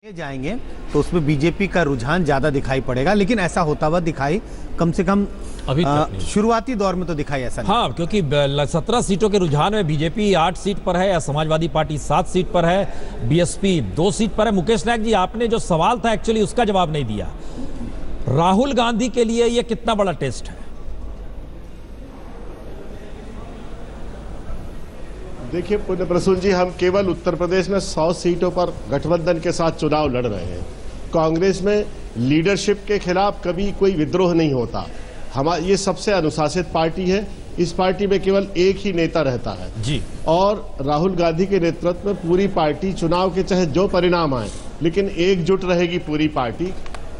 ये जाएंगे तो उसमें बीजेपी का रुझान ज्यादा दिखाई पड़ेगा, लेकिन ऐसा होता हुआ दिखाई कम से कम अभी तक शुरुआती दौर में तो दिखाई ऐसा नहीं। हाँ, क्योंकि 17 सीटों के रुझान में बीजेपी 8 सीट पर है या समाजवादी पार्टी 7 सीट पर है, बीएसपी 2 सीट पर है। मुकेश नायक जी, आपने जो सवाल था एक्चुअली उसका जवाब नहीं दिया। राहुल गांधी के लिए यह कितना बड़ा टेस्ट है? देखिए पुण्य प्रसून जी, हम केवल उत्तर प्रदेश में 100 सीटों पर गठबंधन के साथ चुनाव लड़ रहे हैं। कांग्रेस में लीडरशिप के खिलाफ कभी कोई विद्रोह नहीं होता। ये सबसे अनुशासित पार्टी है। इस पार्टी में केवल एक ही नेता रहता है जी, और राहुल गांधी के नेतृत्व में पूरी पार्टी चुनाव के चाहे जो परिणाम आए, लेकिन एकजुट रहेगी पूरी पार्टी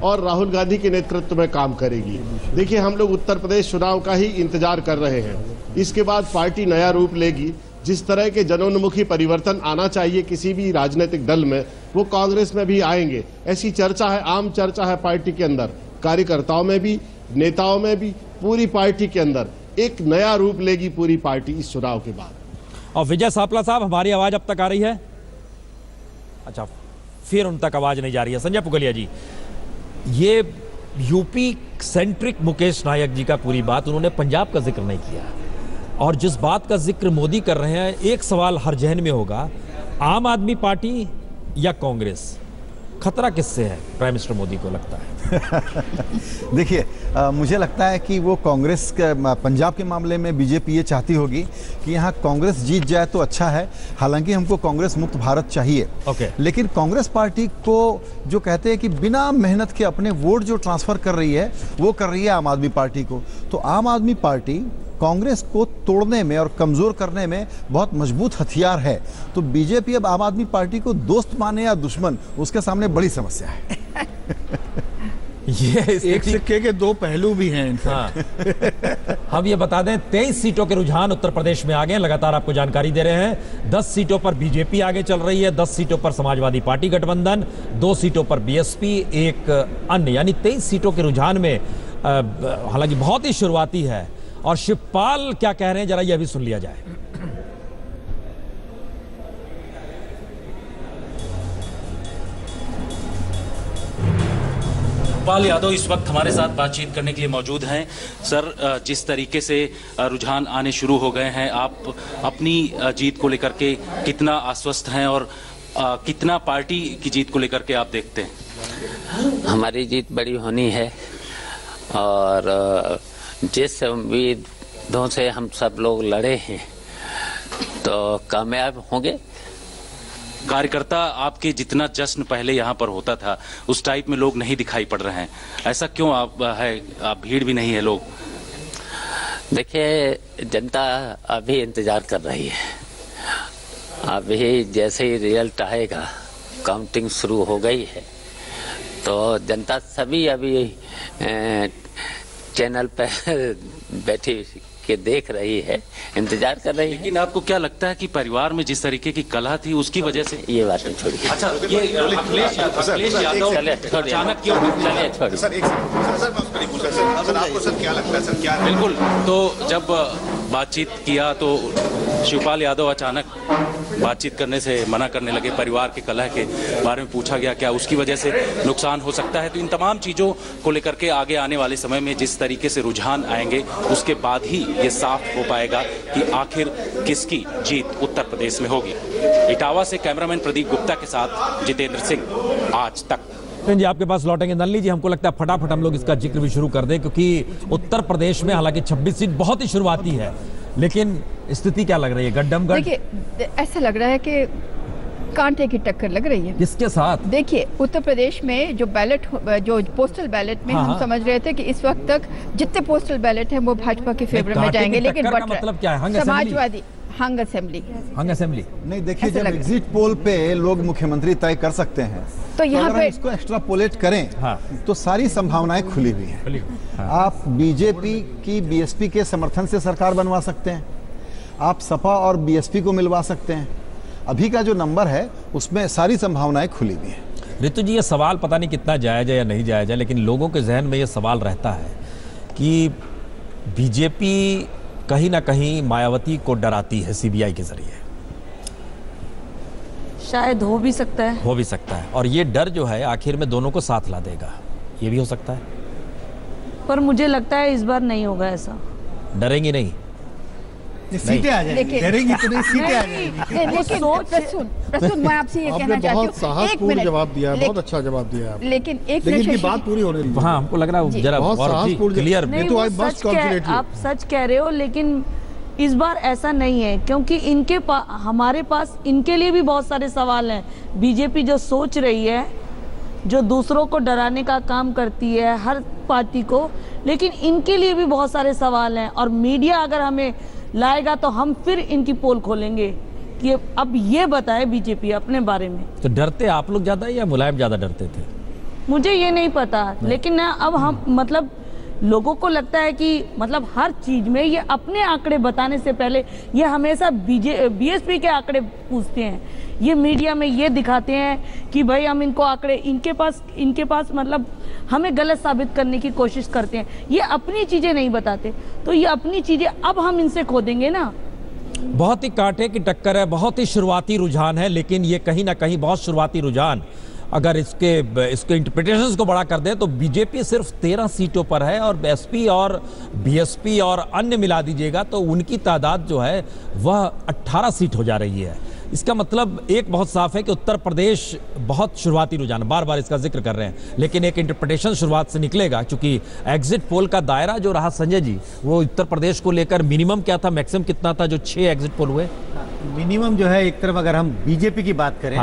और राहुल गांधी के नेतृत्व में काम करेगी। देखिए, हम लोग उत्तर प्रदेश चुनाव का ही इंतजार कर रहे हैं। इसके बाद पार्टी नया रूप लेगी। जिस तरह के जनोन्मुखी परिवर्तन आना चाहिए किसी भी राजनीतिक दल में, वो कांग्रेस में भी आएंगे। ऐसी चर्चा है, आम चर्चा है पार्टी के अंदर, कार्यकर्ताओं में भी, नेताओं में भी, पूरी पार्टी के अंदर एक नया रूप लेगी पूरी पार्टी इस चुनाव के बाद। और विजय सापला साहब, हमारी आवाज अब तक आ रही है? अच्छा, फिर उन तक आवाज नहीं जा रही है। संजय पुगलिया जी, ये यूपी सेंट्रिक मुकेश नायक जी का पूरी बात, उन्होंने पंजाब का जिक्र नहीं किया। और जिस बात का जिक्र मोदी कर रहे हैं, एक सवाल हर जहन में होगा, आम आदमी पार्टी या कांग्रेस? खतरा किससे है प्राइम मिनिस्टर मोदी को लगता है? देखिए, मुझे लगता है कि वो कांग्रेस के पंजाब के मामले में बीजेपी ये चाहती होगी कि यहाँ कांग्रेस जीत जाए तो अच्छा है। हालांकि हमको कांग्रेस मुक्त भारत चाहिए, लेकिन कांग्रेस पार्टी को जो कहते हैं कि बिना मेहनत के अपने वोट जो ट्रांसफर कर रही है, वो कर रही है आम आदमी पार्टी को। तो आम आदमी पार्टी कांग्रेस को तोड़ने में और कमजोर करने में बहुत मजबूत हथियार है। तो बीजेपी अब आम आदमी पार्टी को दोस्त माने या दुश्मन, उसके सामने बड़ी समस्या है। ये एक सिक्के के दो पहलू भी हैं। हाँ। हम ये बता दें, 23 सीटों के रुझान उत्तर प्रदेश में आ गए। लगातार आपको जानकारी दे रहे हैं। 10 सीटों पर बीजेपी आगे चल रही है, 10 सीटों पर समाजवादी पार्टी गठबंधन, 2 सीटों पर बीएसपी, एक अन्य, यानी 23 सीटों के रुझान में हालांकि बहुत ही शुरुआती है। और शिवपाल क्या कह रहे हैं, जरा यह भी सुन लिया जाए। शिवपाल यादव इस वक्त हमारे साथ बातचीत करने के लिए मौजूद हैं। सर, जिस तरीके से रुझान आने शुरू हो गए हैं, आप अपनी जीत को लेकर के कितना आश्वस्त हैं और कितना पार्टी की जीत को लेकर के आप देखते हैं? हमारी जीत बड़ी होनी है और जिस उम्मीदों से हम सब लोग लड़े हैं तो कामयाब होंगे। कार्यकर्ता आपके जितना जश्न पहले यहाँ पर होता था, उस टाइप में लोग नहीं दिखाई पड़ रहे हैं। ऐसा क्यों आप भीड़ भी नहीं है लोग? देखिए, जनता अभी इंतजार कर रही है। अभी जैसे ही रिजल्ट आएगा, काउंटिंग शुरू हो गई है, तो जनता सभी अभी चैनल पर बैठी के देख रही है, इंतजार कर रही है। लेकिन आपको क्या लगता है कि परिवार में जिस तरीके की कलह थी, उसकी वजह से? ये बात नहीं छोड़िए। अच्छा, ये अखिलेश यादव अचानक क्यों? बिल्कुल। तो जब बातचीत किया तो शिवपाल यादव अचानक बातचीत करने से मना करने लगे। परिवार के कलह के बारे में पूछा गया, क्या उसकी वजह से नुकसान हो सकता है? तो इन तमाम चीज़ों को लेकर के आगे आने वाले समय में जिस तरीके से रुझान आएंगे, उसके बाद ही ये साफ हो पाएगा कि आखिर किसकी जीत उत्तर प्रदेश में होगी। इटावा से कैमरामैन प्रदीप गुप्ता के साथ जितेंद्र सिंह, आज तक। जी, आपके पास लौटेंगे। नलिनी जी, हमको लगता है फटाफट हम लोग इसका जिक्र भी शुरू कर दें, क्योंकि उत्तर प्रदेश में हालांकि 26 सीट बहुत ही शुरुआती है, लेकिन स्थिति क्या लग रही है? गड्ढम गड्ढ। देखिए, ऐसा लग रहा है कि कांटे की टक्कर लग रही है। किसके साथ? देखिए, उत्तर प्रदेश में जो बैलेट, जो पोस्टल बैलेट में हम समझ रहे थे कि इस वक्त तक जितने पोस्टल बैलेट हैं वो भाजपा के फेवर में जाएंगे, लेकिन मतलब क्या है? समाजवादी हंग असेंबली नहीं। देखिए, जब एग्जिट पोल पे लोग मुख्यमंत्री तय कर सकते हैं, तो यहाँ पे इसको एक्स्ट्रापोलेट करें, तो सारी संभावनाएं खुली हुई हैं। आप बीजेपी की बीएसपी के समर्थन से सरकार बनवा सकते हैं, आप सपा और बीएसपी को मिलवा सकते हैं। अभी का जो नंबर है उसमें सारी संभावनाएं खुली हुई हैं। ऋतु जी, ये सवाल पता नहीं कितना जायज है या नहीं जायज है, लेकिन लोगों के जहन में ये सवाल रहता है कि बीजेपी कहीं ना कहीं मायावती को डराती है सीबीआई के जरिए। शायद हो भी सकता है। हो भी सकता है, और ये डर जो है आखिर में दोनों को साथ ला देगा, ये भी हो सकता है। पर मुझे लगता है इस बार नहीं होगा ऐसा। डरेंगी नहीं? सीटें आ जाएंगी, डरेंगी तो नहीं, सीटें आ जाएंगी। लेकिन प्रसून मैं आपसे ये कहना चाहती हूँ, साहसपूर्ण जवाब दिया है, बहुत अच्छा जवाब दिया है आपने। लेकिन एक लेकिन की बात पूरी होने दीजिए। हाँ, हमको लग रहा है जरा बहुत और साहसपूर्ण क्लियर। नहीं, तो वो आई मस्ट कॉन्फिडेंट यू। आप सच कह रहे हो, लेकिन इस बार ऐसा नहीं है, क्योंकि हमारे पास इनके लिए भी बहुत सारे सवाल हैं। बीजेपी जो सोच रही है, जो दूसरों को डराने का काम करती है हर पार्टी को, लेकिन इनके लिए भी बहुत सारे सवाल हैं। और मीडिया अगर हमें लाएगा तो हम फिर इनकी पोल खोलेंगे कि अब ये बताए बीजेपी अपने बारे में। तो डरते आप लोग ज्यादा या मुलायम ज्यादा डरते थे? मुझे ये नहीं पता, लेकिन ना अब हम मतलब लोगों को लगता है कि मतलब हर चीज में ये अपने आंकड़े बताने से पहले ये हमेशा बीएसपी के आंकड़े पूछते हैं। ये मीडिया में ये दिखाते हैं कि भाई हम इनको आंकड़े, इनके पास मतलब हमें गलत साबित करने की कोशिश करते हैं। ये अपनी चीजें नहीं बताते, तो ये अपनी चीजें अब हम इनसे खोदेंगे ना। बहुत ही कांटे की टक्कर है, बहुत ही शुरुआती रुझान है, लेकिन ये कहीं ना कहीं बहुत शुरुआती रुझान अगर इसके इंटरप्रिटेशंस को बड़ा कर दे तो बीजेपी सिर्फ 13 सीटों पर है, और एसपी और बीएसपी और अन्य मिला दीजिएगा तो उनकी तादाद जो है वह 18 सीट हो जा रही है। इसका मतलब एक बहुत साफ है कि उत्तर प्रदेश बहुत शुरुआती रुझान, बार बार इसका जिक्र कर रहे हैं, लेकिन एक इंटरप्रिटेशन शुरुआत से निकलेगा, क्योंकि एग्जिट पोल का दायरा जो रहा संजय जी, वो उत्तर प्रदेश को लेकर मिनिमम क्या था, मैक्सिमम कितना था, जो 6 एग्जिट पोल हुए। मिनिमम जो है, एक तरफ अगर हम बीजेपी की बात करें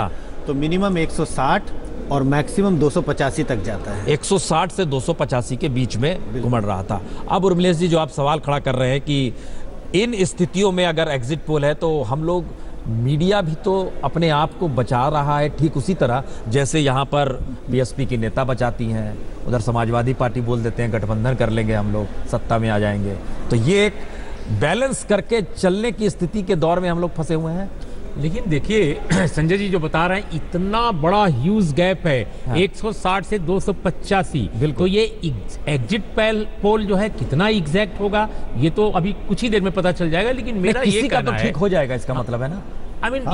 तो मिनिमम 160 और मैक्सिमम 285 तक जाता है। 160 से 285 के बीच में घुमड़ रहा था। अब उर्मिलेश जी जो आप सवाल खड़ा कर रहे हैं कि इन स्थितियों में अगर एग्जिट पोल है तो हम लोग, मीडिया भी तो अपने आप को बचा रहा है ठीक उसी तरह जैसे यहाँ पर बीएसपी की नेता बचाती हैं, उधर समाजवादी पार्टी बोल देते हैं गठबंधन कर लेंगे हम लोग, सत्ता में आ जाएंगे। तो ये एक बैलेंस करके चलने की स्थिति के दौर में हम लोग फंसे हुए हैं। लेकिन देखिए संजय जी जो बता रहे हैं, इतना बड़ा ह्यूज गैप है। हाँ। 160 से 285, तो ये एग्जिट पोल जो है कितना एग्जैक्ट होगा ये तो अभी कुछ ही देर में पता चल जाएगा। लेकिन मेरा ये कहना है, ठीक हो जाएगा इसका मतलब है ना।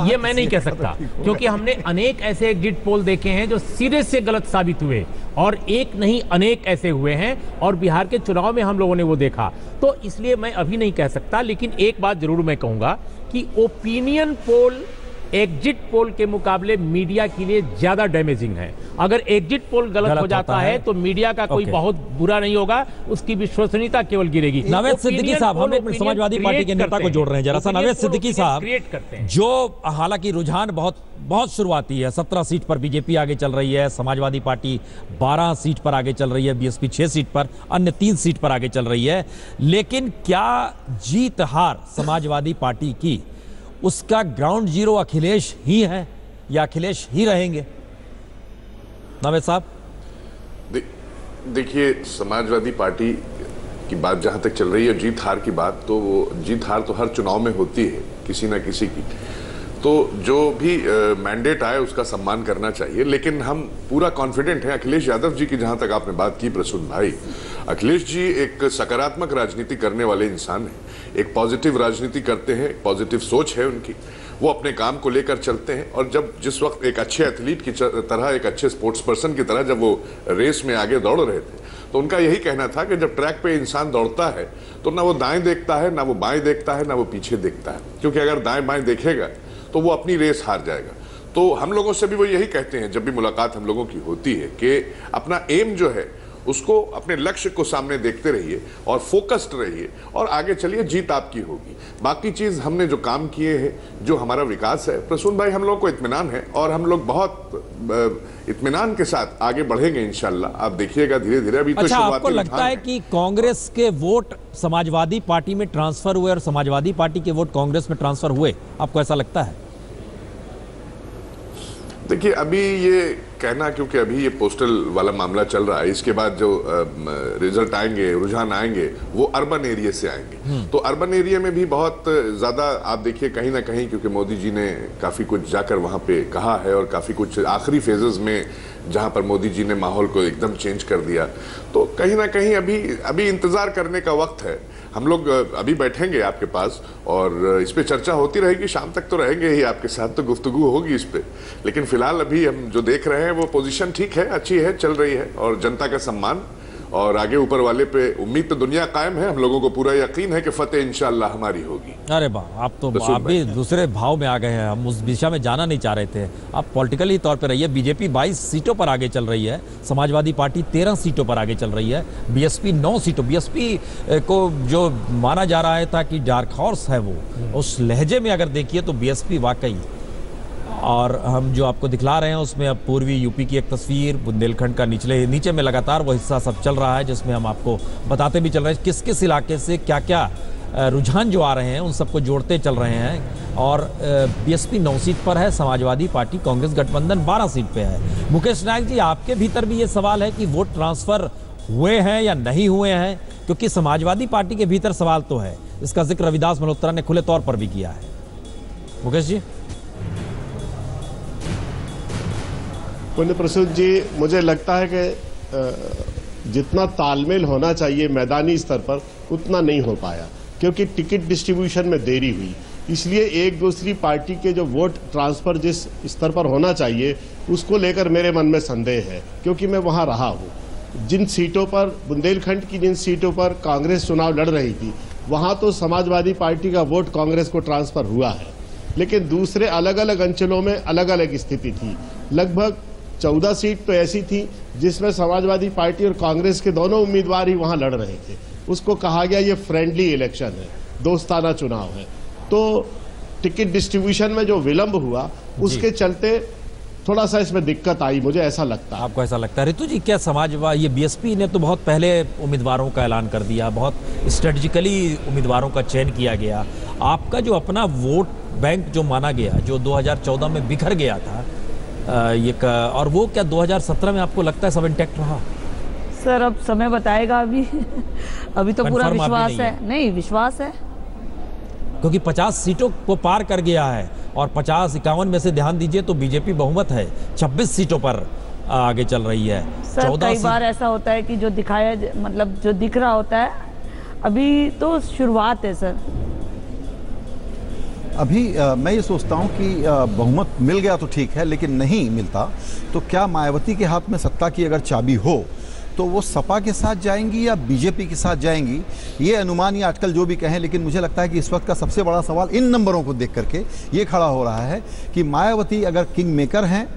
ये मैं नहीं कह सकता, क्योंकि हमने अनेक ऐसे एग्जिट पोल देखे हैं जो सिरे से गलत साबित हुए, और एक नहीं अनेक ऐसे हुए हैं, और बिहार के चुनाव में हम लोगों ने वो देखा। तो इसलिए मैं अभी नहीं कह सकता, लेकिन एक बात जरूर मैं कहूंगा कि ओपिनियन पोल एग्जिट पोल के मुकाबले मीडिया के लिए ज्यादा डैमेजिंग है। अगर एग्जिट पोल गलत हो जाता है तो मीडिया का कोई बहुत बुरा नहीं होगा, उसकी विश्वसनीयता केवल गिरेगी। नवेद सिद्दीकी साहब, हम एक समाजवादी पार्टी के नेता को जोड़ रहे हैं जरा सा। नवेद सिद्दीकी साहब, जो हालांकि रुझान बहुत शुरुआती है, 17 सीट पर बीजेपी आगे चल रही है, समाजवादी पार्टी 12 सीट पर आगे चल रही है, बीएसपी 6 सीट पर, अन्य 3 सीट पर आगे चल रही है, लेकिन क्या जीत हार समाजवादी पार्टी की उसका ग्राउंड जीरो अखिलेश ही है या अखिलेश ही रहेंगे? नवेद साहब, देखिए समाजवादी पार्टी की बात जहां तक चल रही है, जीत हार की बात, तो वो जीत हार तो हर चुनाव में होती है किसी ना किसी की, तो जो भी मैंडेट आए उसका सम्मान करना चाहिए। लेकिन हम पूरा कॉन्फिडेंट हैं अखिलेश यादव जी की। जहां तक आपने बात की प्रसून भाई, अखिलेश जी एक सकारात्मक राजनीति करने वाले इंसान हैं, एक पॉजिटिव राजनीति करते हैं, पॉजिटिव सोच है उनकी, वो अपने काम को लेकर चलते हैं। और जब जिस वक्त एक अच्छे एथलीट की तरह, एक अच्छे स्पोर्ट्स पर्सन की तरह जब वो रेस में आगे दौड़ रहे थे, तो उनका यही कहना था कि जब ट्रैक पे इंसान दौड़ता है तो ना वो दाएं देखता है, ना वो बाएं देखता है, ना वो पीछे देखता है, क्योंकि अगर दाएं बाएं देखेगा तो वो अपनी रेस हार जाएगा। तो हम लोगों से भी वो यही कहते हैं जब भी मुलाकात हम लोगों की होती है कि अपना एम जो है उसको, अपने लक्ष्य को सामने देखते रहिए और फोकस्ड रहिए और आगे चलिए, जीत आपकी होगी। बाकी चीज हमने जो काम किए हैं, जो हमारा विकास है, प्रसून भाई हम लोगों को इत्मीनान है और हम लोग बहुत इत्मीनान के साथ आगे बढ़ेंगे इंशाल्लाह। आप देखिएगा धीरे धीरे। अभी तो आपको लगता है कि कांग्रेस के वोट समाजवादी पार्टी में ट्रांसफर हुए और समाजवादी पार्टी के वोट कांग्रेस में ट्रांसफर हुए, आपको ऐसा लगता है? देखिए अभी ये कहना, क्योंकि अभी ये पोस्टल वाला मामला चल रहा है, इसके बाद जो रिजल्ट आएंगे, रुझान आएंगे, वो अर्बन एरिया से आएंगे। तो अर्बन एरिया में भी बहुत ज़्यादा आप देखिए कहीं ना कहीं, क्योंकि मोदी जी ने काफ़ी कुछ जाकर वहाँ पे कहा है और काफ़ी कुछ आखिरी फेजेस में जहां पर मोदी जी ने माहौल को एकदम चेंज कर दिया। तो कहीं ना कहीं अभी इंतजार करने का वक्त है। हम लोग अभी बैठेंगे आपके पास और इस पे चर्चा होती रहेगी, शाम तक तो रहेंगे ही आपके साथ, तो गुफ्तगू होगी इस पे। लेकिन फिलहाल अभी हम जो देख रहे हैं वो पोजीशन ठीक है, अच्छी है, चल रही है, और जनता का सम्मान और आगे ऊपर वाले पे उम्मीद तो दुनिया कायम है। हम लोगों को पूरा यकीन है कि फतेह इंशाअल्लाह हमारी होगी। अरे वाह, आप भी दूसरे भाव में आ गए हैं। हम उस दिशा में जाना नहीं चाह रहे थे। आप पॉलिटिकली तौर पर रहिए। बीजेपी 22 सीटों पर आगे चल रही है, समाजवादी पार्टी 13 सीटों पर आगे चल रही है, बीएसपी 9 सीटों। बीएसपी को जो माना जा रहा है था कि डार्क हॉर्स है, वो उस लहजे में अगर देखिए तो बीएसपी वाकई। और हम जो आपको दिखला रहे हैं उसमें अब पूर्वी यूपी की एक तस्वीर, बुंदेलखंड का नीचे में लगातार वो हिस्सा सब चल रहा है, जिसमें हम आपको बताते भी चल रहे हैं किस किस इलाके से क्या क्या रुझान जो आ रहे हैं उन सबको जोड़ते चल रहे हैं। और बीएसपी 9 सीट पर है, समाजवादी पार्टी कांग्रेस गठबंधन 12 सीट पे है। मुकेश नायक जी, आपके भीतर भी ये सवाल है कि वोट ट्रांसफर हुए हैं या नहीं हुए हैं? क्योंकि समाजवादी पार्टी के भीतर सवाल तो है, इसका जिक्र रविदास मल्होत्रा ने खुले तौर पर भी किया है। मुकेश जी। पुण्य प्रसूद जी, मुझे लगता है कि जितना तालमेल होना चाहिए मैदानी स्तर पर उतना नहीं हो पाया, क्योंकि टिकट डिस्ट्रीब्यूशन में देरी हुई। इसलिए एक दूसरी पार्टी के जो वोट ट्रांसफर जिस स्तर पर होना चाहिए उसको लेकर मेरे मन में संदेह है, क्योंकि मैं वहां रहा हूं। जिन सीटों पर, बुंदेलखंड की जिन सीटों पर कांग्रेस चुनाव लड़ रही थी, वहां तो समाजवादी पार्टी का वोट कांग्रेस को ट्रांसफर हुआ है, लेकिन दूसरे अलग अलग अंचलों में अलग अलग स्थिति थी। लगभग 14 सीट तो ऐसी थी जिसमें समाजवादी पार्टी और कांग्रेस के दोनों उम्मीदवार ही वहां लड़ रहे थे। उसको कहा गया ये फ्रेंडली इलेक्शन है, दोस्ताना चुनाव है। तो टिकट डिस्ट्रीब्यूशन में जो विलंब हुआ उसके चलते थोड़ा सा इसमें दिक्कत आई, मुझे ऐसा लगता है। आपको ऐसा लगता है? ऋतु जी, क्या समाजवादी, ये बीएसपी ने तो बहुत पहले उम्मीदवारों का ऐलान कर दिया, बहुत स्ट्रेटेजिकली उम्मीदवारों का चयन किया गया। आपका जो अपना वोट बैंक जो माना गया, जो 2014 में बिखर गया था, और वो क्या 2017 में आपको लगता है सब इंटैक्ट रहा? सर अब समय बताएगा। अभी तो पूरा विश्वास है। नहीं, विश्वास है, क्योंकि 50 सीटों को पार कर गया है और 50-51 में से ध्यान दीजिए तो बीजेपी बहुमत है, 26 सीटों पर आगे चल रही है। सर कई बार ऐसा होता है कि जो दिखाया, मतलब जो दिख रहा होता है, अभी तो शुरुआत है सर। अभी मैं ये सोचता हूँ कि बहुमत मिल गया तो ठीक है, लेकिन नहीं मिलता तो क्या मायावती के हाथ में सत्ता की अगर चाबी हो तो वो सपा के साथ जाएंगी या बीजेपी के साथ जाएंगी, ये अनुमान या आजकल जो भी कहें, लेकिन मुझे लगता है कि इस वक्त का सबसे बड़ा सवाल इन नंबरों को देख करके ये खड़ा हो रहा है कि मायावती अगर किंग मेकर हैं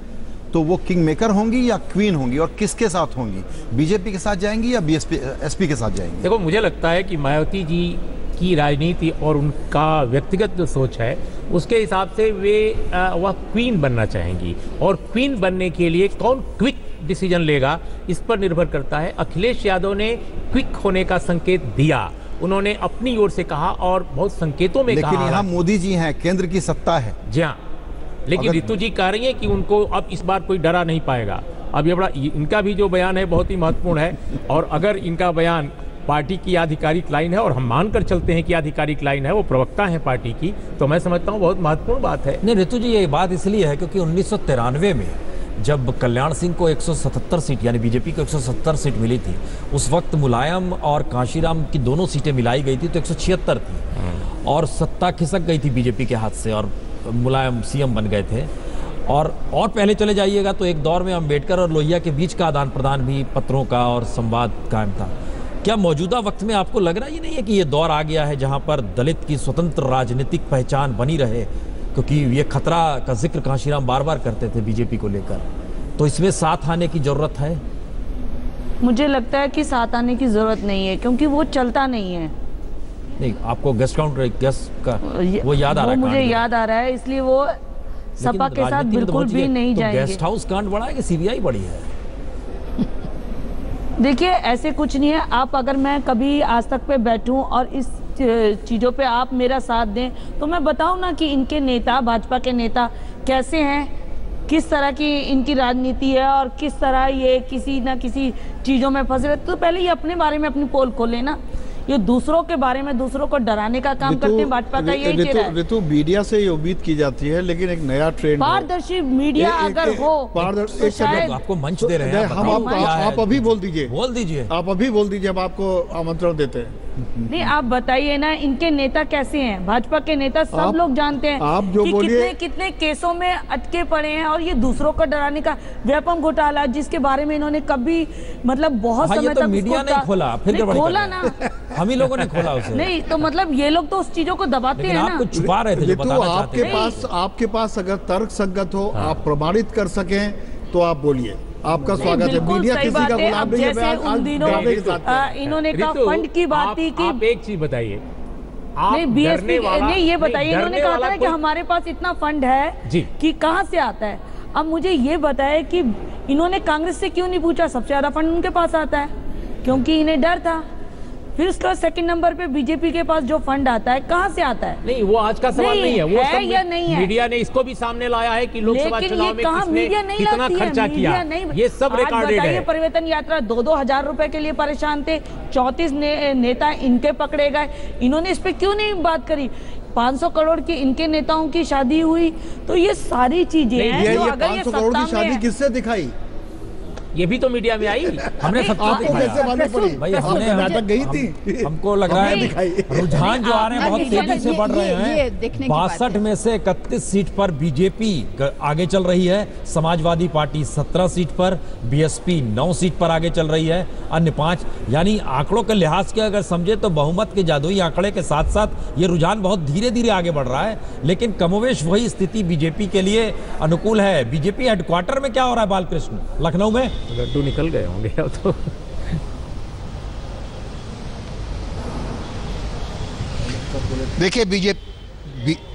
तो वो किंग मेकर होंगी या क्वीन होंगी, और किसके साथ होंगी? बीजेपी के साथ जाएंगी या एसपी के साथ जाएंगी? देखो, मुझे लगता है कि मायावती जी की राजनीति और उनका व्यक्तिगत जो सोच है उसके हिसाब से वह क्वीन बनना चाहेंगी, और क्वीन बनने के लिए कौन क्विक डिसीजन लेगा इस पर निर्भर करता है। अखिलेश यादव ने क्विक होने का संकेत दिया, उन्होंने अपनी ओर से कहा और बहुत संकेतों में कहा। लेकिन यहाँ मोदी जी हैं, केंद्र की सत्ता है। जी हाँ, लेकिन ऋतु जी कह रही है कि उनको अब इस बार कोई डरा नहीं पाएगा। अब ये बड़ा, इनका भी जो बयान है बहुत ही महत्वपूर्ण है, और अगर इनका बयान पार्टी की आधिकारिक लाइन है और हम मानकर चलते हैं कि आधिकारिक लाइन है, वो प्रवक्ता है पार्टी की, तो मैं समझता हूँ बहुत महत्वपूर्ण बात है। नहीं ऋतु जी, ये बात इसलिए है क्योंकि 1993 में जब कल्याण सिंह को 177 सीट, यानी बीजेपी को 170 सीट मिली थी, उस वक्त मुलायम और कांशीराम की दोनों सीटें मिलाई गई थी तो 176 थी, और सत्ता खिसक गई थी बीजेपी के हाथ से और मुलायम सीएम बन गए थे। और पहले चले जाइएगा तो एक दौर में अम्बेडकर और लोहिया के बीच का आदान प्रदान भी पत्रों का और संवाद कायम था। क्या मौजूदा वक्त में आपको लग रहा ही नहीं है कि ये दौर आ गया है जहां पर दलित की स्वतंत्र राजनीतिक पहचान बनी रहे? क्योंकि ये खतरा का जिक्र कांशीराम बार बार करते थे बीजेपी को लेकर, तो इसमें साथ आने की जरूरत है? मुझे लगता है कि साथ आने की जरूरत नहीं है, क्योंकि वो चलता नहीं है। नहीं, आपको गेस्ट काउंटर गेस्ट का वो याद आ रहा है? मुझे याद आ रहा है, इसलिए वो सपा के साथ बिल्कुल भी नहीं जाएंगे। गेस्ट हाउस कांड बड़ा है कि सीबीआई बड़ी है? देखिए, ऐसे कुछ नहीं है। आप अगर मैं कभी आज तक पे बैठूं और इस चीज़ों पे आप मेरा साथ दें तो मैं बताऊं ना कि इनके नेता, भाजपा के नेता कैसे हैं, किस तरह की इनकी राजनीति है और किस तरह ये किसी ना किसी चीज़ों में फंसे रहते। तो पहले ये अपने बारे में अपनी पोल खोलें ना। ये दूसरों के बारे में दूसरों को डराने का काम करते हैं। भाजपा का यही चेहरा है। ऋतु मीडिया से ये उम्मीद की जाती है, लेकिन एक नया ट्रेंड पारदर्शी मीडिया अगर हो तो शायद आपको मंच दे रहे हैं, आप अभी बोल दीजिए, आप अभी बोल दीजिए, हम आपको आमंत्रण देते हैं। नहीं, आप बताइए ना, इनके नेता कैसे हैं? भाजपा के नेता सब लोग जानते हैं आप जो कि बोलिए, कितने केसों में अटके पड़े हैं, और ये दूसरों को डराने का व्यापम घोटाला जिसके बारे में इन्होंने कभी मतलब बहुत समय तक मीडिया नहीं खोला, फिर खोला ना, हम ही लोगों ने खोला उसे। नहीं तो मतलब ये लोग तो उस चीजों को दबाते हैं ना। आप कुछ छुपा रहे थे, जो बताना चाहते थे। आपके पास अगर तर्क संगत हो, आप प्रमाणित कर सकें तो आप बोलिए, आपका स्वागत है। मीडिया किसी का गुलाम नहीं है। जैसे उन दिनों इन्होंने कहा फंड की बात थी कि आप एक चीज बताइए, नहीं बीएसपी नहीं, ये बताइए, इन्होंने कहा था ना कि हमारे पास इतना फंड है कि कहां से आता है। अब मुझे ये बताए कि इन्होंने कांग्रेस से क्यों नहीं पूछा? सबसे ज्यादा फंड उनके पास आता है, क्योंकि इन्हें डर था। फिर उसका सेकंड नंबर पे बीजेपी के पास जो फंड आता है कहां से आता है? नहीं, वो आज का सवाल नहीं है, वो है या नहीं है? मीडिया ने इसको भी सामने लाया है कि लोकसभा चुनाव में किसने कितना खर्चा किया, ये सब रिकॉर्डेड है। परिवर्तन यात्रा 2-2 हजार रुपए के लिए परेशान थे, 34 नेता इनके पकड़े गए, इन्होंने इस पे क्यों नहीं बात करी? 500 करोड़ की इनके नेताओं की शादी हुई, तो ये सारी चीजें हैं जो अगर ये 500 करोड़ की सत्ता शादी में किससे दिखाई? ये भी तो मीडिया में आई। हमने आपको कैसे मालूम पड़ी? भाई हमने नाटक गई थी, हमको लग रहा है रुझान जो आ रहे हैं बहुत तेजी से बढ़ रहे हैं। 62 में से 31 सीट पर बीजेपी आगे चल रही है, समाजवादी पार्टी 17 सीट पर, बीएसपी 9 सीट पर आगे चल रही है, अन्य 5। यानी आंकड़ों के लिहाज के अगर समझे तो बहुमत के जादुई आंकड़े के साथ साथ ये रुझान बहुत धीरे धीरे आगे बढ़ रहा है, लेकिन कमोवेश वही स्थिति बीजेपी के लिए अनुकूल है। बीजेपी हेडक्वार्टर में क्या हो रहा है बालकृष्ण? लखनऊ में लड्डू निकल गए होंगे अब तो। देखिए,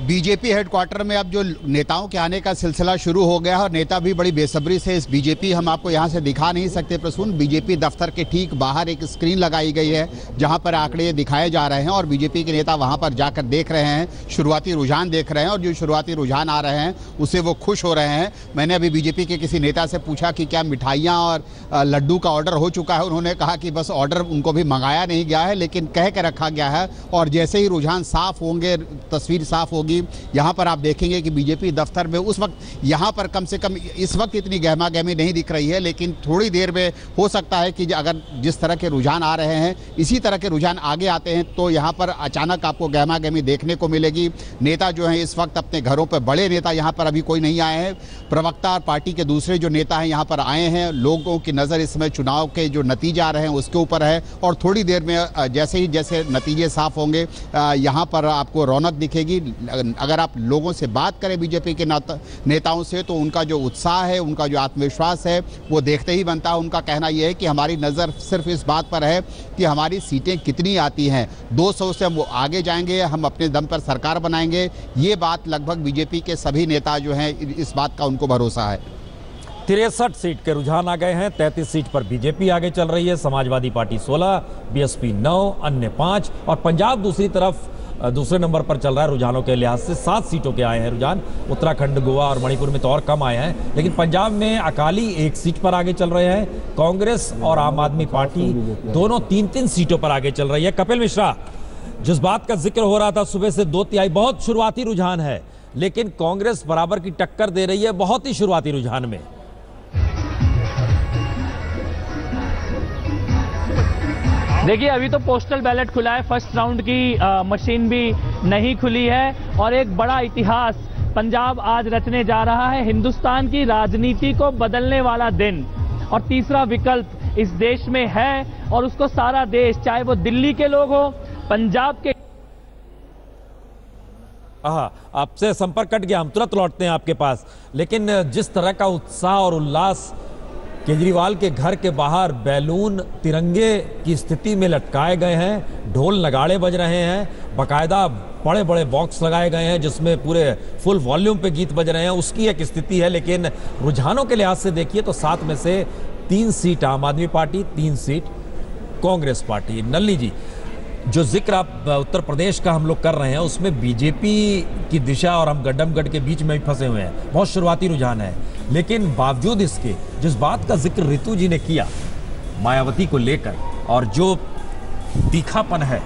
बीजेपी हेडक्वार्टर में अब जो नेताओं के आने का सिलसिला शुरू हो गया है, और नेता भी बड़ी बेसब्री से इस बीजेपी, हम आपको यहाँ से दिखा नहीं सकते प्रसून, बीजेपी दफ्तर के ठीक बाहर एक स्क्रीन लगाई गई है जहाँ पर आंकड़े दिखाए जा रहे हैं, और बीजेपी के नेता वहाँ पर जाकर देख रहे हैं, शुरुआती रुझान देख रहे हैं, और जो शुरुआती रुझान आ रहे हैं उससे वो खुश हो रहे हैं। मैंने अभी बीजेपी के किसी नेता से पूछा कि क्या मिठाइयाँ और लड्डू का ऑर्डर हो चुका है? उन्होंने कहा कि बस ऑर्डर उनको भी मंगाया नहीं गया है, लेकिन कह के रखा गया है, और जैसे ही रुझान साफ होंगे, तस्वीर साफ होगी, यहाँ पर आप देखेंगे कि बीजेपी दफ्तर में उस वक्त यहाँ पर कम से कम इस वक्त इतनी गहमा गहमी नहीं दिख रही है, लेकिन थोड़ी देर में हो सकता है कि अगर जिस तरह के रुझान आ रहे हैं इसी तरह के रुझान आगे आते हैं तो यहाँ पर अचानक आपको गहमा गहमी देखने को मिलेगी। नेता जो हैं इस वक्त अपने घरों पर, बड़े नेता यहाँ पर अभी कोई नहीं आए हैं, प्रवक्ता और पार्टी के दूसरे जो नेता हैं यहाँ पर आए हैं। लोगों की नज़र इस समय चुनाव के जो नतीजे आ रहे हैं उसके ऊपर है, और थोड़ी देर में जैसे नतीजे साफ होंगे यहाँ पर आपको रौनक दिखेगी। अगर आप लोगों से बात करें बीजेपी के नेताओं से, तो उनका जो उत्साह है, उनका जो आत्मविश्वास है, वो देखते ही बनता है। उनका कहना यह है कि हमारी नज़र सिर्फ इस बात पर है कि हमारी सीटें कितनी आती हैं, 200 से हम आगे जाएंगे, हम अपने दम पर सरकार बनाएंगे। ये बात लगभग बीजेपी के सभी नेता जो हैं, इस बात का उनको भरोसा है। 63 सीट के रुझान आ गए हैं, 33 सीट पर बीजेपी आगे चल रही है, समाजवादी पार्टी 16, बीएसपी 9, अन्य 5, और पंजाब दूसरी तरफ दूसरे नंबर पर चल रहा है रुझानों के लिहाज से। 7 सीटों के आए हैं रुझान, उत्तराखंड, गोवा और मणिपुर में तो और कम आए हैं, लेकिन पंजाब में अकाली 1 सीट पर आगे चल रहे हैं, कांग्रेस और आम आदमी पार्टी दोनों 3-3 सीटों पर आगे चल रही है। कपिल मिश्रा, जिस बात का जिक्र हो रहा था सुबह से 2/3 बहुत शुरुआती रुझान है, लेकिन कांग्रेस बराबर की टक्कर दे रही है बहुत ही शुरुआती रुझान में। देखिए, अभी तो पोस्टल बैलेट खुला है, फर्स्ट राउंड की मशीन भी नहीं खुली है, और एक बड़ा इतिहास पंजाब आज रचने जा रहा है, हिंदुस्तान की राजनीति को बदलने वाला दिन। और तीसरा विकल्प इस देश में है, और उसको सारा देश, चाहे वो दिल्ली के लोग हो, पंजाब के। आपसे संपर्क कट गया, हम तुरंत लौटते हैं आपके पास। लेकिन जिस तरह का उत्साह और उल्लास केजरीवाल के घर के बाहर बैलून तिरंगे की स्थिति में लटकाए गए हैं, ढोल नगाड़े बज रहे हैं, बाकायदा बड़े बड़े बॉक्स लगाए गए हैं जिसमें पूरे फुल वॉल्यूम पे गीत बज रहे हैं, उसकी एक स्थिति है। लेकिन रुझानों के लिहाज से देखिए तो 7 में से 3 सीट आम आदमी पार्टी, 3 सीट कांग्रेस पार्टी। नल्ली जी, जो जिक्र आप उत्तर प्रदेश का हम लोग कर रहे हैं उसमें बीजेपी की दिशा और हम गड्ढमगढ़ के बीच में भी फंसे हुए हैं, बहुत शुरुआती रुझान है, लेकिन बावजूद इसके जिस बात का जिक्र ऋतु जी ने किया मायावती को लेकर, और जो तीखापन है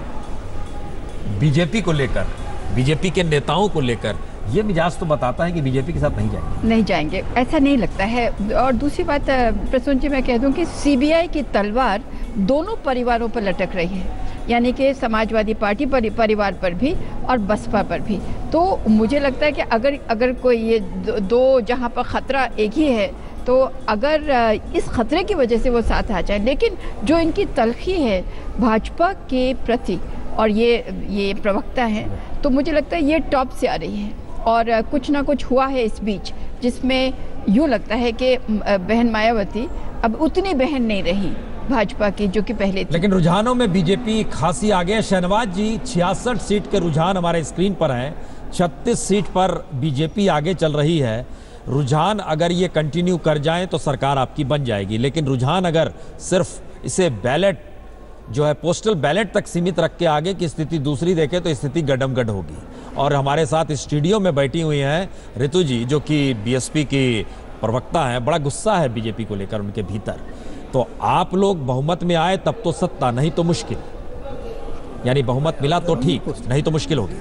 बीजेपी को लेकर, बीजेपी के नेताओं को लेकर, ये मिजाज तो बताता है कि बीजेपी के साथ नहीं जाएंगे। ऐसा नहीं लगता है। और दूसरी बात प्रसून जी, मैं कह दूं कि सीबीआई की तलवार दोनों परिवारों पर लटक रही है, यानी कि समाजवादी पार्टी परिवार पर भी और बसपा पर भी। तो मुझे लगता है कि अगर कोई ये दो जहां पर खतरा एक ही है, तो अगर इस खतरे की वजह से वो साथ आ जाए, लेकिन जो इनकी तलखी है भाजपा के प्रति, और ये प्रवक्ता हैं, तो मुझे लगता है ये टॉप से आ रही है। और कुछ ना कुछ हुआ है इस बीच, जिसमें यूँ लगता है कि बहन मायावती अब उतनी बहन नहीं रही भाजपा की जो कि पहले थी। लेकिन रुझानों में बीजेपी खासी आगे है। शहनवाज जी, 66 सीट के रुझान हमारे स्क्रीन पर हैं, 36 सीट पर बीजेपी आगे चल रही है। रुझान अगर ये कंटिन्यू कर जाएं तो सरकार आपकी बन जाएगी, लेकिन रुझान अगर सिर्फ इसे बैलेट जो है पोस्टल बैलेट तक सीमित रख के आगे की स्थिति दूसरी देखे तो स्थिति गडमगड होगी। और हमारे साथ स्टूडियो में बैठी हुई हैं ऋतु जी, जो कि बीएसपी की प्रवक्ता हैं। बड़ा गुस्सा है बीजेपी को लेकर उनके भीतर। तो आप लोग बहुमत में आए तब तो सत्ता, नहीं तो मुश्किल, यानी बहुमत मिला तो ठीक, नहीं तो मुश्किल होगी,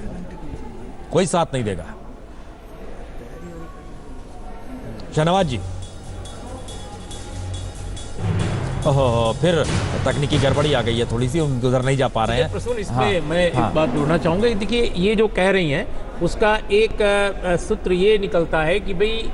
कोई साथ नहीं देगा। शहनवाज जी, ओहो, फिर तकनीकी गड़बड़ी आ गई है थोड़ी सी, हम गुजर नहीं जा पा रहे हैं। प्रसून, इसमें मैं एक बात जोड़ना चाहूंगा। देखिए, ये जो कह रही हैं उसका एक सूत्र ये निकलता है कि भाई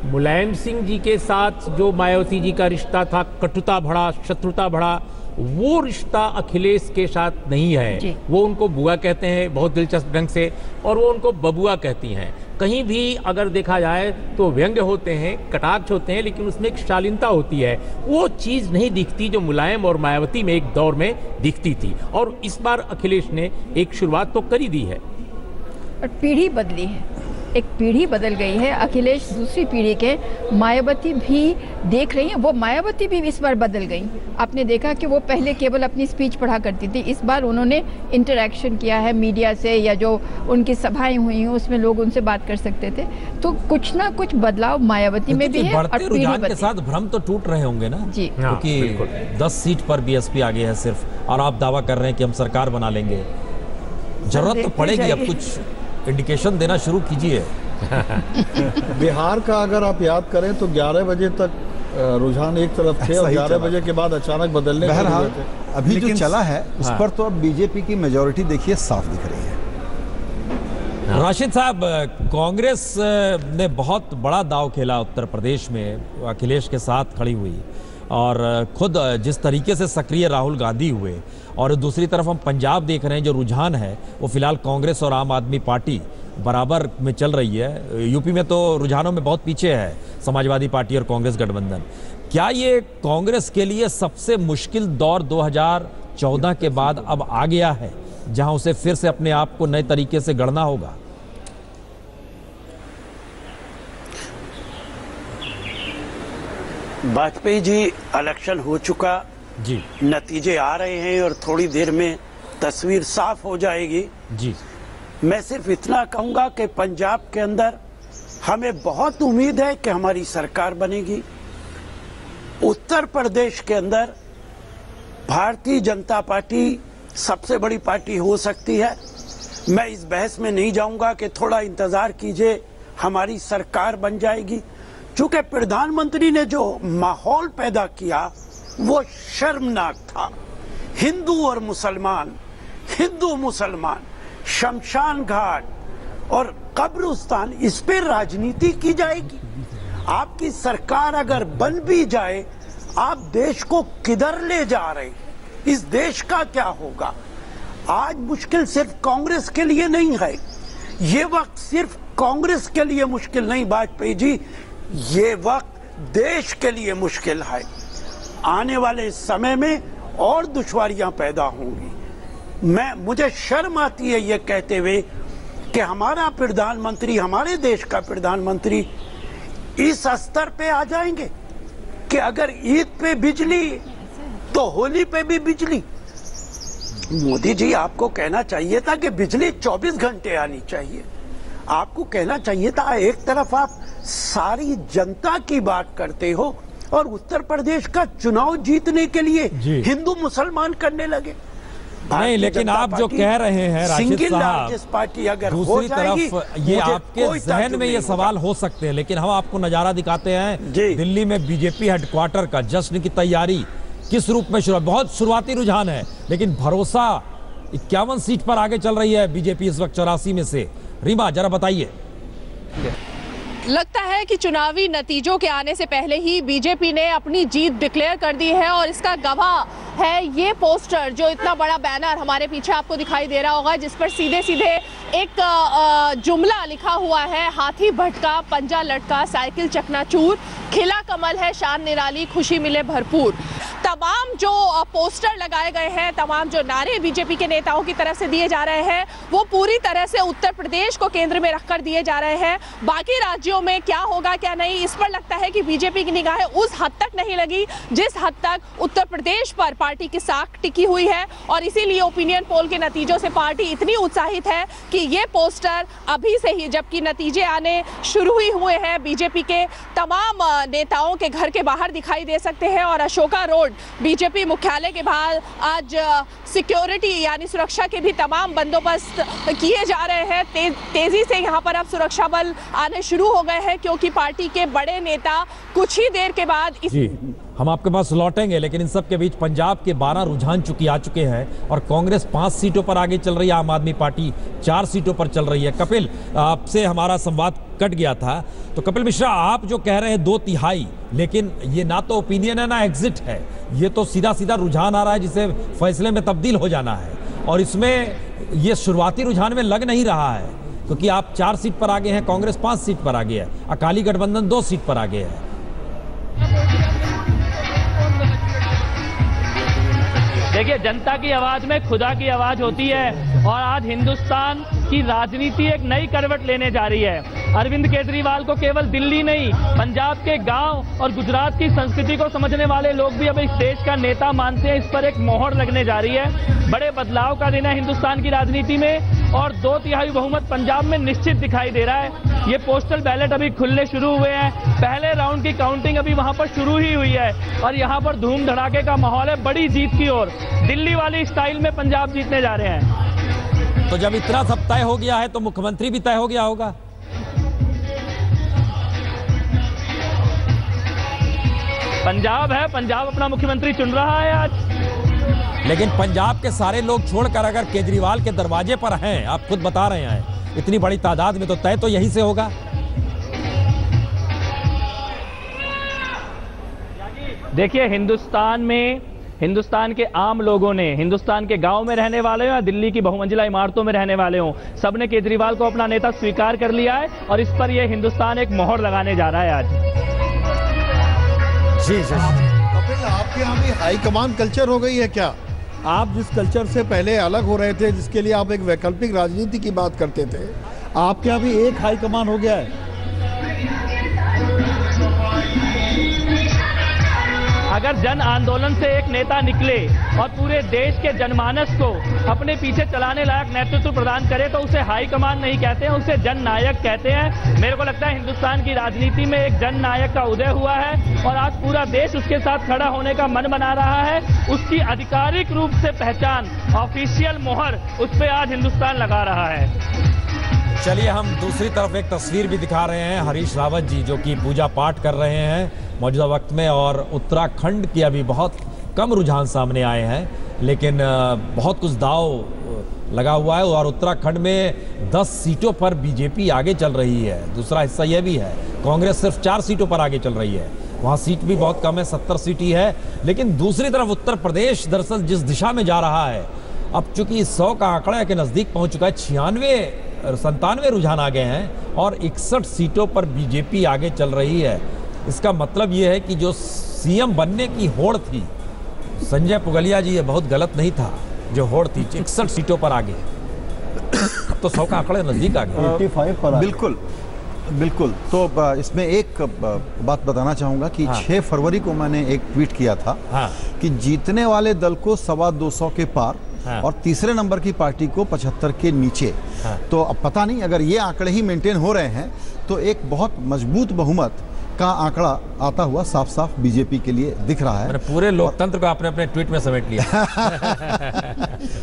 मुलायम सिंह जी के साथ जो मायावती जी का रिश्ता था, कटुता भरा, शत्रुता भरा, वो रिश्ता अखिलेश के साथ नहीं है। वो उनको बुआ कहते हैं बहुत दिलचस्प ढंग से, और वो उनको बबुआ कहती हैं। कहीं भी अगर देखा जाए तो व्यंग्य होते हैं, कटाक्ष होते हैं, लेकिन उसमें एक शालीनता होती है। वो चीज़ नहीं दिखती जो मुलायम और मायावती में एक दौर में दिखती थी, और इस बार अखिलेश ने एक शुरुआत तो कर ही दी है। और पीढ़ी बदली है, एक पीढ़ी बदल गई है। अखिलेश दूसरी पीढ़ी के, मायावती भी देख रही हैं, वो मायावती भी इस बार बदल गई। आपने देखा कि वो पहले केवल अपनी स्पीच पढ़ा करती थी, इस बार उन्होंने इंटरेक्शन किया है मीडिया से, या जो उनकी सभाएं हुई हैं उसमें लोग उनसे बात कर सकते थे। तो कुछ ना कुछ बदलाव मायावती में भी है। और रुझान के साथ भ्रम तो टूट रहे होंगे ना जी, क्योंकि 10 सीट पर बीएसपी आगे है सिर्फ, और आप दावा कर रहे हैं कि हम सरकार बना लेंगे। जरूरत तो पड़ेगी, अब कुछ इंडिकेशन देना शुरू कीजिए। बिहार का अगर आप याद करें तो 11 बजे तक रुझान एक तरफ थे, और 11 बजे के बाद अचानक बदलने लगे थे। अभी जो चला है उस पर तो अब बीजेपी की मेजॉरिटी देखिए साफ दिख रही है। राशिद साहब, कांग्रेस ने बहुत बड़ा दाव खेला उत्तर प्रदेश में, अखिलेश के साथ खड़ी हुई, और खुद जिस तरीके से सक्रिय राहुल गांधी हुए, और दूसरी तरफ हम पंजाब देख रहे हैं, जो रुझान है वो फिलहाल कांग्रेस और आम आदमी पार्टी बराबर में चल रही है। यूपी में तो रुझानों में बहुत पीछे है समाजवादी पार्टी और कांग्रेस गठबंधन। क्या ये कांग्रेस के लिए सबसे मुश्किल दौर 2014 के बाद अब आ गया है, जहां उसे फिर से अपने आप को नए तरीके से गढ़ना होगा? वाजपेयी जी, इलेक्शन हो चुका जी, नतीजे आ रहे हैं और थोड़ी देर में तस्वीर साफ हो जाएगी जी। मैं सिर्फ इतना कहूंगा कि पंजाब के अंदर हमें बहुत उम्मीद है कि हमारी सरकार बनेगी। उत्तर प्रदेश के अंदर भारतीय जनता पार्टी सबसे बड़ी पार्टी हो सकती है। मैं इस बहस में नहीं जाऊंगा कि थोड़ा इंतजार कीजिए, हमारी सरकार बन जाएगी। चूंकि प्रधानमंत्री ने जो माहौल पैदा किया वो शर्मनाक था। हिंदू और मुसलमान, हिंदू मुसलमान, शमशान घाट और कब्रिस्तान, इस पे राजनीति की जाएगी। आपकी सरकार अगर बन भी जाए, आप देश को किधर ले जा रहे, इस देश का क्या होगा? आज मुश्किल सिर्फ कांग्रेस के लिए नहीं है, ये वक्त सिर्फ कांग्रेस के लिए मुश्किल नहीं वाजपेयी जी, ये वक्त देश के लिए मुश्किल है। आने वाले समय में और दुश्वारियां पैदा होंगी। मुझे शर्म आती है ये कहते हुए कि हमारा प्रधानमंत्री, हमारे देश का प्रधानमंत्री इस स्तर पे आ जाएंगे कि अगर ईद पे बिजली तो होली पे भी बिजली। मोदी जी, आपको कहना चाहिए था कि बिजली 24 घंटे आनी चाहिए। आपको कहना चाहिए था, एक तरफ आप सारी जनता की बात करते हो और उत्तर प्रदेश का चुनाव जीतने के लिए हिंदू मुसलमान करने लगे। नहीं, लेकिन आप जो कह रहे हैं राशिद साहब, पार्टी अगर हो दूसरी जाएगी, तरफ ये आपके जहन में ये सवाल हो सकते हैं, लेकिन हम आपको नजारा दिखाते हैं दिल्ली में बीजेपी हेडक्वार्टर का जश्न की तैयारी किस रूप में शुरू, बहुत शुरुआती रुझान है, लेकिन भरोसा 51 सीट पर आगे चल रही है बीजेपी इस वक्त 84 में से। रीमा जरा बताइए। लगता है कि चुनावी नतीजों के आने से पहले ही बीजेपी ने अपनी जीत डिक्लेयर कर दी है और इसका गवाह है ये पोस्टर, जो इतना बड़ा बैनर हमारे पीछे आपको दिखाई दे रहा होगा, जिस पर सीधे सीधे एक जुमला लिखा हुआ है, हाथी भटका पंजा लटका साइकिल चकनाचूर, खिला कमल है शान निराली खुशी मिले भरपूर। तमाम जो पोस्टर लगाए गए हैं, तमाम जो नारे बीजेपी के नेताओं की तरफ से दिए जा रहे हैं, वो पूरी तरह से उत्तर प्रदेश को केंद्र में रखकर दिए जा रहे हैं। बाकी राज्यों में क्या होगा क्या नहीं, इस पर लगता है कि बीजेपी की निगाहें उस हद तक नहीं लगी जिस हद तक उत्तर प्रदेश पर पार्टी की साख टिकी हुई है, और इसीलिए ओपिनियन पोल के नतीजों से पार्टी इतनी उत्साहित है कि ये पोस्टर अभी से ही, जबकि नतीजे आने शुरू ही हुए हैं, बीजेपी के तमाम नेताओं के घर के बाहर दिखाई दे सकते हैं। और अशोका रोड बीजेपी मुख्यालय के बाहर आज सिक्योरिटी यानी सुरक्षा के भी तमाम बंदोबस्त किए जा रहे हैं। तेजी से यहाँ पर अब सुरक्षा बल आने शुरू हो गए हैं, क्योंकि पार्टी के बड़े नेता कुछ ही देर के बाद हम आपके पास लौटेंगे, लेकिन इन सब के बीच पंजाब के 12 रुझान आ चुके हैं और कांग्रेस 5 सीटों पर आगे चल रही है, आम आदमी पार्टी 4 सीटों पर चल रही है। कपिल, आपसे हमारा संवाद कट गया था, तो कपिल मिश्रा आप जो कह रहे हैं 2/3, लेकिन ये ना तो ओपिनियन है ना एग्जिट है, ये तो सीधा सीधा रुझान आ रहा है जिसे फैसले में तब्दील हो जाना है, और इसमें ये शुरुआती रुझान में लग नहीं रहा है, क्योंकि आप 4 सीट पर आगे हैं, कांग्रेस 5 सीट पर आगे है, अकाली गठबंधन 2 सीट पर आगे है। देखिए, जनता की आवाज में खुदा की आवाज होती है, और आज हिंदुस्तान की राजनीति एक नई करवट लेने जा रही है। अरविंद केजरीवाल को केवल दिल्ली नहीं, पंजाब के गांव और गुजरात की संस्कृति को समझने वाले लोग भी अब इस देश का नेता मानते हैं। इस पर एक मोहर लगने जा रही है। बड़े बदलाव का दिन है हिंदुस्तान की राजनीति में, और 2/3 बहुमत पंजाब में निश्चित दिखाई दे रहा है। ये पोस्टल बैलेट अभी खुलने शुरू हुए हैं, पहले राउंड की काउंटिंग अभी वहां पर शुरू ही हुई है, और यहाँ पर धूम धड़ाके का माहौल है बड़ी जीत की ओर। दिल्ली वाली स्टाइल में पंजाब जीतने जा रहे हैं। तो जब इतना सब तय हो गया है तो मुख्यमंत्री भी तय हो गया होगा। पंजाब है, पंजाब अपना मुख्यमंत्री चुन रहा है आज। लेकिन पंजाब के सारे लोग छोड़कर अगर केजरीवाल के दरवाजे पर हैं, आप खुद बता रहे हैं इतनी बड़ी तादाद में, तो तय तो यहीं से होगा। देखिए, हिंदुस्तान के आम लोगों ने, हिंदुस्तान के गांव में रहने वाले हो या दिल्ली की बहुमंजिला इमारतों में रहने वाले हो, सबने केजरीवाल को अपना नेता स्वीकार कर लिया है, और इस पर यह हिंदुस्तान एक मोहर लगाने जा रहा है आज। जी कपिल, आपके यहाँ भी हाई कमान कल्चर हो गई है क्या? आप जिस कल्चर से पहले अलग हो रहे थे, जिसके लिए आप एक वैकल्पिक राजनीति की बात करते थे, आपके यहाँ भी एक हाई कमान हो गया है? अगर जन आंदोलन से एक नेता निकले और पूरे देश के जनमानस को अपने पीछे चलाने लायक नेतृत्व प्रदान करे, तो उसे हाई कमान नहीं कहते हैं, उसे जन नायक कहते हैं। मेरे को लगता है हिंदुस्तान की राजनीति में एक जन नायक का उदय हुआ है, और आज पूरा देश उसके साथ खड़ा होने का मन बना रहा है। उसकी आधिकारिक रूप से पहचान, ऑफिशियल मोहर उस पर आज हिंदुस्तान लगा रहा है। चलिए, हम दूसरी तरफ एक तस्वीर भी दिखा रहे हैं, हरीश रावत जी जो कि पूजा पाठ कर रहे हैं मौजूदा वक्त में, और उत्तराखंड की अभी बहुत कम रुझान सामने आए हैं, लेकिन बहुत कुछ दाव लगा हुआ है, और उत्तराखंड में 10 सीटों पर बीजेपी आगे चल रही है। दूसरा हिस्सा यह भी है, कांग्रेस सिर्फ 4 सीटों पर आगे चल रही है, वहाँ सीट भी बहुत कम है, 70 सीट ही है। लेकिन दूसरी तरफ उत्तर प्रदेश दरअसल जिस दिशा में जा रहा है, अब चूंकि 100 का आंकड़ा के नज़दीक पहुँच चुका है, 97 रुझान आ गए हैं, और 61 सीटों पर बीजेपी आगे चल रही है। इसका मतलब यह है कि जो सीएम बनने की होड़ थी संजय पुगलिया जी, ये बहुत गलत नहीं था जो होड़ थी, 61 सीटों पर आगे, तो 100 का आंकड़े नजदीक आ गए, 85 पर। बिल्कुल। तो इसमें एक बात बताना चाहूँगा कि 6 फरवरी को मैंने एक ट्वीट किया था कि जीतने वाले दल को 225 के पार, और तीसरे नंबर की पार्टी को 75 के नीचे। तो अब पता नहीं, अगर ये आंकड़े ही मेंटेन हो रहे हैं तो एक बहुत मजबूत बहुमत का आंकड़ा आता हुआ साफ साफ बीजेपी के लिए दिख रहा है। पूरे लोकतंत्र को आपने अपने ट्वीट में समेट लिया।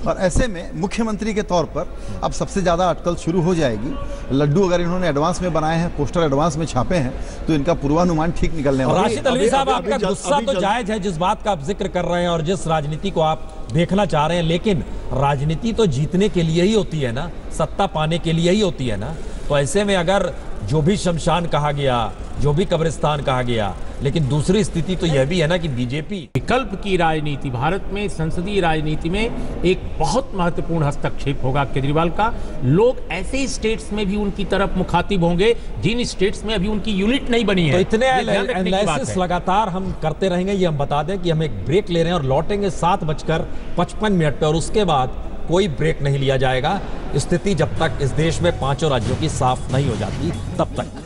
और ऐसे में मुख्यमंत्री के तौर पर अब सबसे ज़्यादा अटकल शुरू हो जाएगी। लड्डू अगर इन्होंने एडवांस में बनाए हैं, पोस्टर एडवांस में छापे हैं, तो इनका पूर्वानुमान ठीक निकलने वाला है। राशिद अलवी साहब, आपका गुस्सा तो जायज है जिस बात का आप जिक्र कर रहे हैं और जिस राजनीति को आप देखना चाह रहे हैं, लेकिन राजनीति तो जीतने के लिए ही होती है ना, सत्ता पाने के लिए ही होती है ना। तो ऐसे में अगर जो भी शमशान कहा गया, जो भी कब्रिस्तान कहा गया, लेकिन दूसरी स्थिति तो यह भी है ना कि बीजेपी विकल्प की राजनीति भारत में संसदीय राजनीति में एक बहुत महत्वपूर्ण हस्तक्षेप होगा केजरीवाल का। लोग ऐसे स्टेट्स में भी उनकी तरफ मुखातिब होंगे जिन स्टेट्स में अभी उनकी यूनिट नहीं बनी है। तो इतने एनालिसिस लगातार हम करते रहेंगे। ये हम बता दें कि हम एक ब्रेक ले रहे हैं और लौटेंगे 7:55 पे, और उसके बाद कोई ब्रेक नहीं लिया जाएगा। स्थिति जब तक इस देश में 5 राज्यों की साफ नहीं हो जाती तब तक।